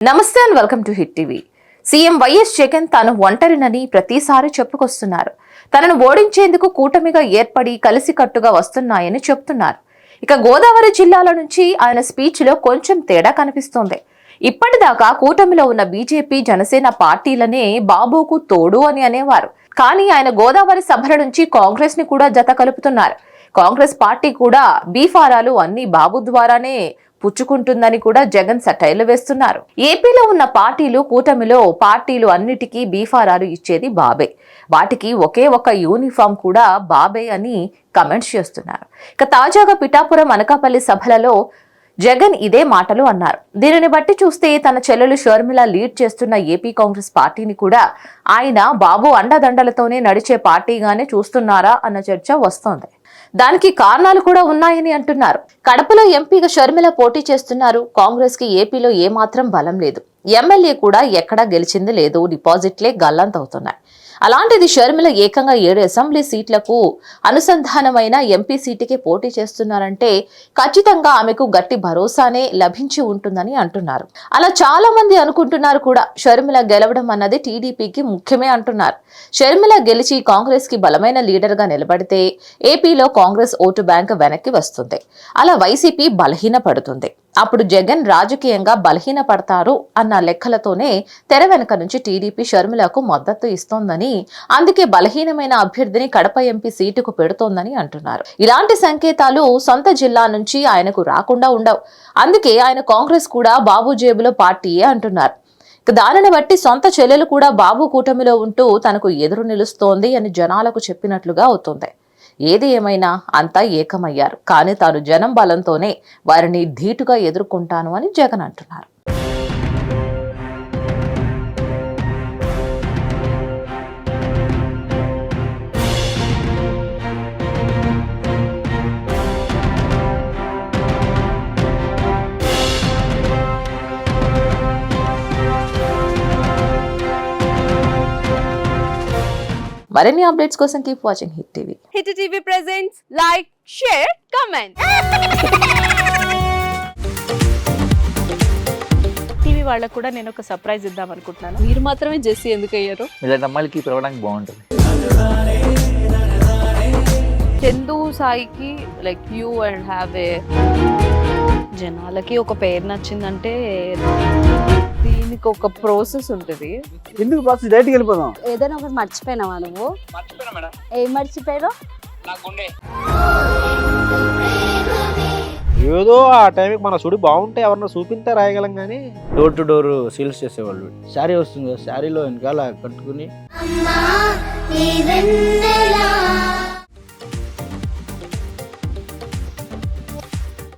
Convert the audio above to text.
నమస్తే and welcome to hit TV. CM YS Jagan తాను ఒంటరినని ప్రతిసారి చెప్పుకొస్తున్నారు. తనను ఓడించేందుకు కూటమిగా ఏర్పడి కలిసికట్టుగా వస్తున్నాయని చెప్తున్నారు. ఇక గోదావరి జిల్లాల నుంచి ఆయన స్పీచ్ లో కొంచెం తేడా కనిపిస్తోంది. ఇప్పటిదాకా కూటమిలో ఉన్న బీజేపీ, జనసేన పార్టీలనే బాబుకు తోడు అని అనేవారు. కానీ ఆయన గోదావరి సభల నుంచి కాంగ్రెస్ ని కూడా జత కలుపుతున్నారు. కాంగ్రెస్ పార్టీ కూడా బీఫారాలు అన్ని బాబు ద్వారానే పుచ్చుకుంటుందని కూడా జగన్ సెటైర్లు వేస్తున్నారు. ఏపీలో ఉన్న పార్టీలు, కూటమిలో పార్టీలు అన్నిటికీ బీఫారాలు ఇచ్చేది బాబే. వాటికి ఒకే ఒక యూనిఫామ్ కూడా బాబే అని కమెంట్స్ చేస్తున్నారు. ఇక తాజాగా పిఠాపురం, అనకాపల్లి సభలలో జగన్ ఇదే మాటలు అన్నారు. దీనిని బట్టి చూస్తే తన చెల్లెలు షర్మిల లీడ్ చేస్తున్న ఏపీ కాంగ్రెస్ పార్టీని కూడా ఆయన బాబు అండదండలతోనే నడిచే పార్టీగానే చూస్తున్నారా అన్న చర్చ వస్తోంది. దానికి కారణాలు కూడా ఉన్నాయని అంటున్నారు. కడపలో ఎంపీగా షర్మిల పోటీ చేస్తున్నారు. కాంగ్రెస్ కి ఏపీలో ఏమాత్రం బలం లేదు. ఎమ్మెల్యే కూడా ఎక్కడా గెలిచింది లేదు. డిపాజిట్లే గల్లంతవుతున్నాయి. అలాంటిది షర్మిల ఏకంగా 7 అసెంబ్లీ సీట్లకు అనుసంధానమైన ఎంపీ సీటుకే పోటీ చేస్తున్నారంటే ఖచ్చితంగా ఆమెకు గట్టి భరోసానే లభించి ఉంటుందని అంటున్నారు. అలా చాలా మంది అనుకుంటున్నారు కూడా. షర్మిల గెలవడం అన్నది టీడీపీకి ముఖ్యమే అంటున్నారు. షర్మిల గెలిచి కాంగ్రెస్ కి బలమైన లీడర్ గా నిలబడితే ఏపీలో కాంగ్రెస్ ఓటు బ్యాంక్ వెనక్కి వస్తుంది. అలా వైసీపీ బలహీన పడుతుంది. అప్పుడు జగన్ రాజకీయంగా బలహీన పడతారు అన్న లెక్కలతోనే తెర వెనుక నుంచి టీడీపీ షర్మిలకు మద్దతు ఇస్తోందని, అందుకే బలహీనమైన అభ్యర్థిని కడప ఎంపీ సీటుకు పెడుతోందని అంటున్నారు. ఇలాంటి సంకేతాలు సొంత జిల్లా నుంచి ఆయనకు రాకుండా ఉండవు. అందుకే ఆయన కాంగ్రెస్ కూడా బాబు జేబులో పార్టీయే అంటున్నారు. దానిని బట్టి సొంత చెల్లెలు కూడా బాబు కూటమిలో ఉంటూ తనకు ఎదురు నిలుస్తోంది అని జనాలకు చెప్పినట్లుగా అవుతుంది. ఏది ఏమైనా అంతా ఏకమయ్యారు. కానీ తాను జనం బలంతోనే వారిని ధీటుగా ఎదుర్కొంటాను అని జగన్ అంటున్నారు. మరిన్ని అప్డేట్స్ కోసం keep watching hit TV. Hit TV presents like, share, comment. TV వాళ్ళకు కూడా నేను ఒక సర్ప్రైజ్ ఇద్దాం అనుకుంటున్నాను. మీరు మాత్రమే జెస్సీ ఎందుకు అయ్యారు? ఇలాంటి అమ్మాయిలకి పిలవడానికి బాగుంటుంది. చందు సాయికి like you and have a జనాలకి ఒక పేరు నచ్చిందంటే దీనికి ఒక ప్రాసెస్ ఉంటుంది. ఎందుకు ప్రాసెస్ డైరెక్ట్‌గా వెళ్ళిపోదాం. ఏదైనా ఒకటి మర్చిపోయినావా నువ్వు? మర్చిపోయినా మేడం. ఏం మర్చిపోయావు? నా గుండె. ఏదో ఆ టైంకి మన సుడి బాగుంటే ఎవరన్నా చూపిస్తే రాయగలం కానీ డోర్ టు డోర్ సేల్స్ చేసేవాళ్ళు. శారీ వస్తుంది, శారీలో వెనకాల కట్టుకుని